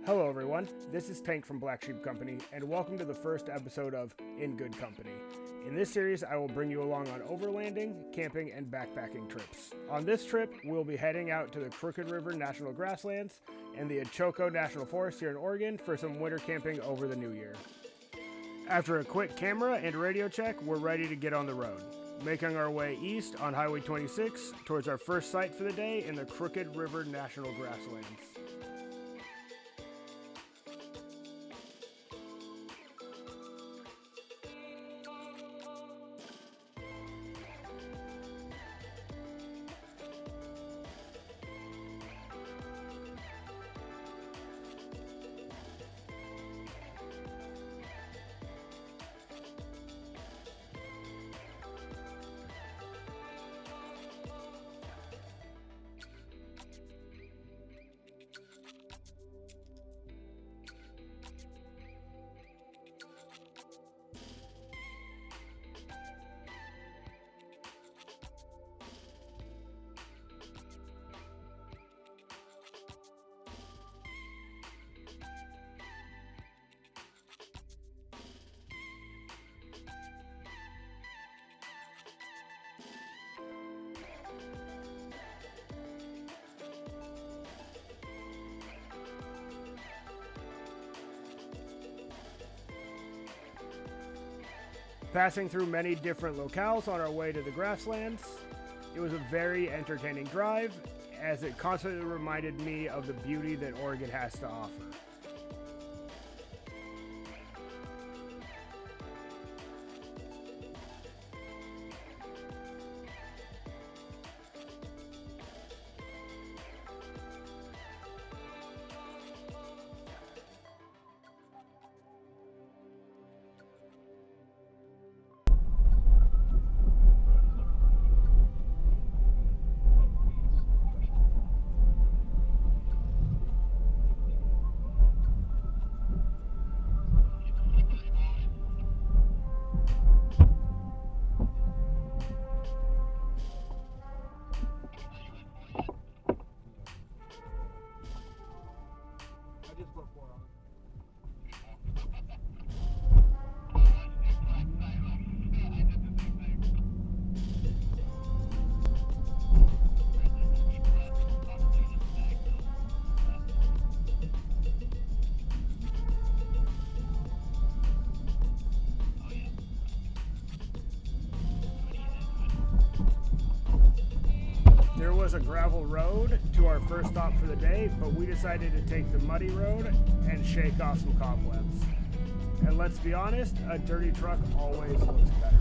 Hello everyone, this is Tank from Black Sheep Company, and welcome to the first episode of In Good Company. In this series, I will bring you along on overlanding, camping, and backpacking trips. On this trip, we'll be heading out to the Crooked River National Grasslands and the Ochoco National Forest here in Oregon for some winter camping over the new year. After a quick camera and radio check, we're ready to get on the road, making our way east on Highway 26 towards our first site for the day in the Crooked River National Grasslands. Passing through many different locales on our way to the grasslands, it was a very entertaining drive as it constantly reminded me of the beauty that Oregon has to offer. There was a gravel road to our first stop for the day, but we decided to take the muddy road and shake off some cobwebs. And let's be honest, a dirty truck always looks better.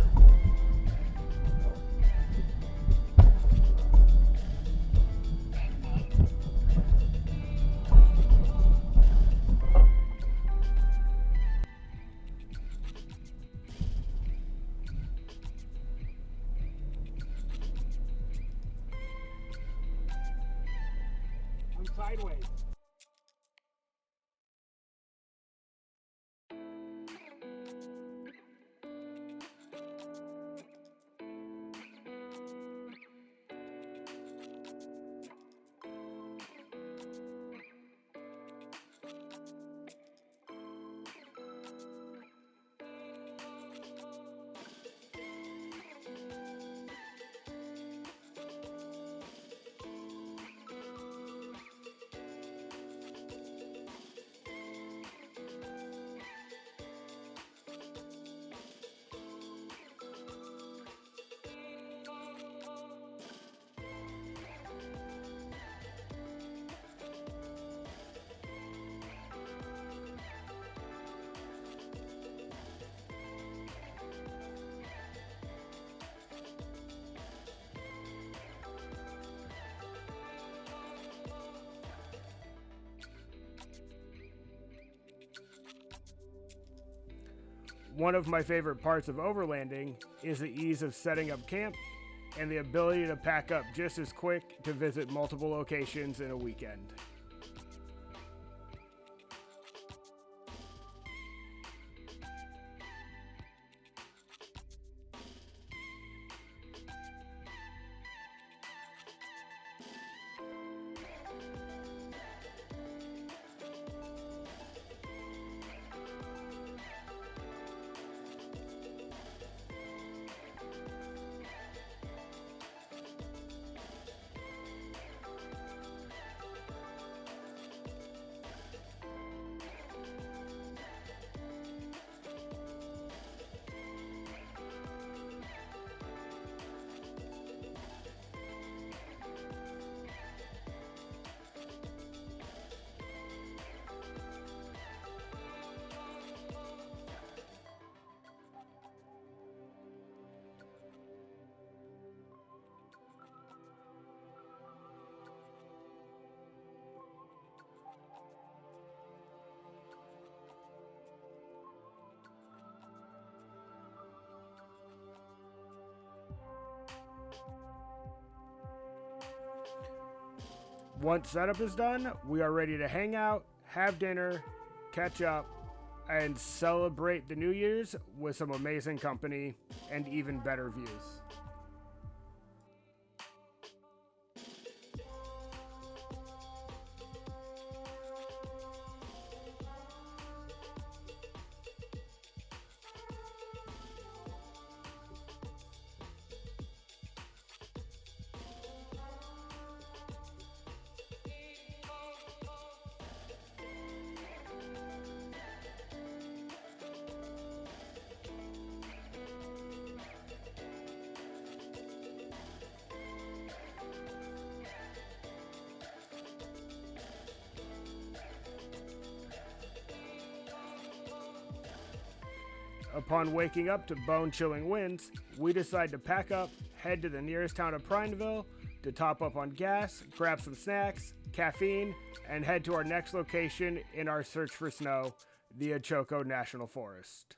Sideways. One of my favorite parts of overlanding is the ease of setting up camp and the ability to pack up just as quick to visit multiple locations in a weekend. Once setup is done, we are ready to hang out, have dinner, catch up, and celebrate the New Year's with some amazing company and even better views. Upon waking up to bone-chilling winds, we decide to pack up, head to the nearest town of Prineville to top up on gas, grab some snacks, caffeine, and head to our next location in our search for snow, the Ochoco National Forest.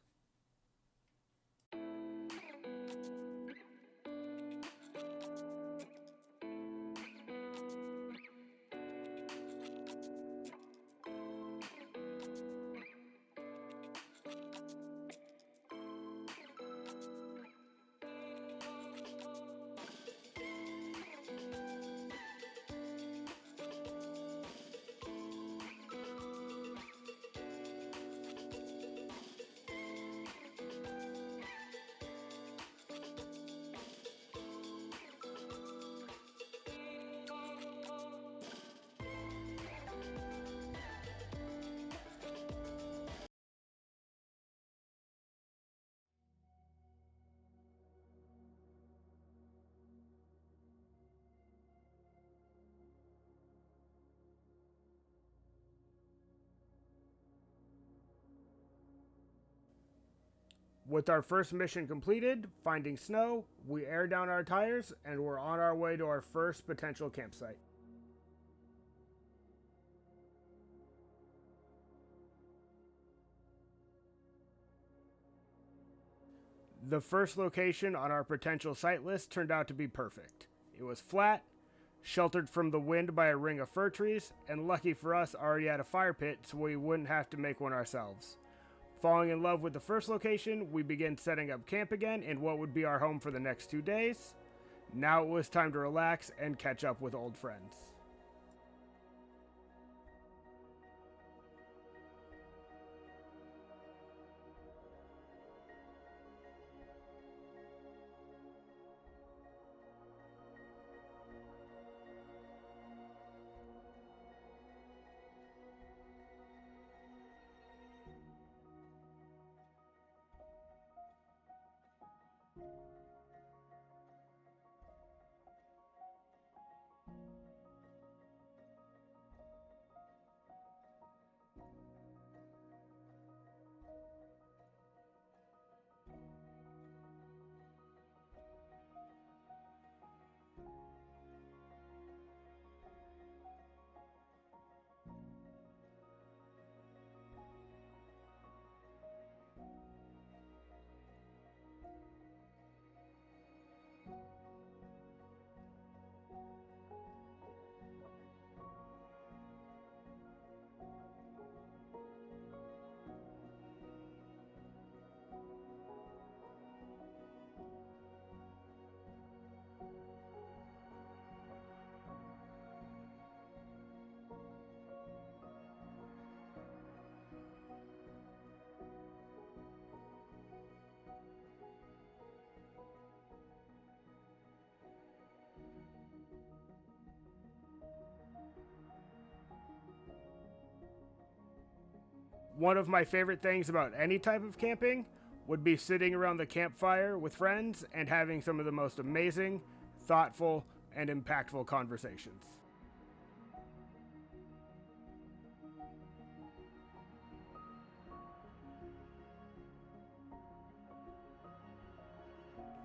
With our first mission completed, finding snow, we air down our tires and we're on our way to our first potential campsite. The first location on our potential site list turned out to be perfect. It was flat, sheltered from the wind by a ring of fir trees, and lucky for us, already had a fire pit so we wouldn't have to make one ourselves. Falling in love with the first location, we began setting up camp again in what would be our home for the next 2 days. Now it was time to relax and catch up with old friends. One of my favorite things about any type of camping would be sitting around the campfire with friends and having some of the most amazing, thoughtful, and impactful conversations.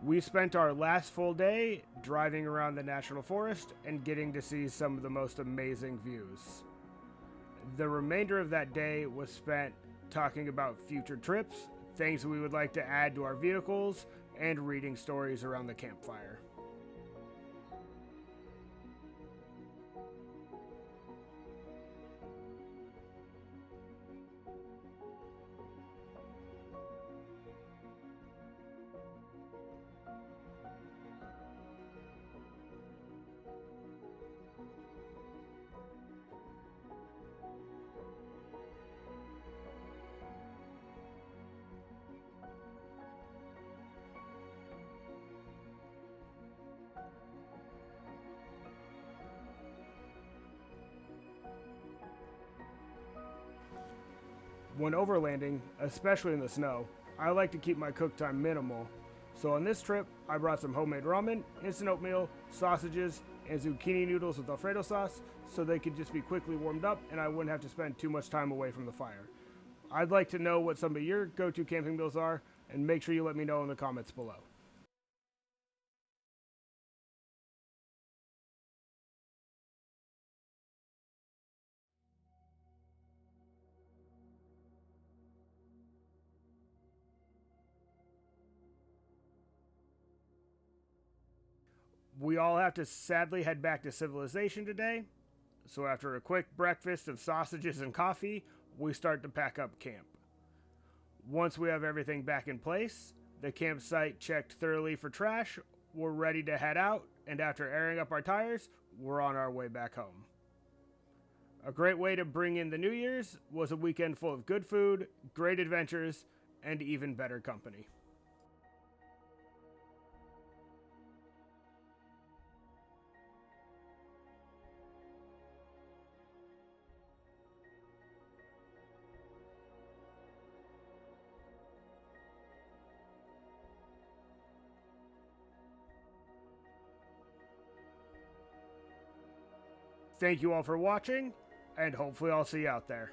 We spent our last full day driving around the National Forest and getting to see some of the most amazing views. The remainder of that day was spent talking about future trips, things we would like to add to our vehicles, and reading stories around the campfire. When overlanding, especially in the snow, I like to keep my cook time minimal. So on this trip, I brought some homemade ramen, instant oatmeal, sausages, and zucchini noodles with Alfredo sauce so they could just be quickly warmed up and I wouldn't have to spend too much time away from the fire. I'd like to know what some of your go-to camping meals are, and make sure you let me know in the comments below. We all have to sadly head back to civilization today, so after a quick breakfast of sausages and coffee, we start to pack up camp. Once we have everything back in place, the campsite checked thoroughly for trash, we're ready to head out, and after airing up our tires, we're on our way back home. A great way to bring in the New Year's was a weekend full of good food, great adventures, and even better company. Thank you all for watching, and hopefully I'll see you out there.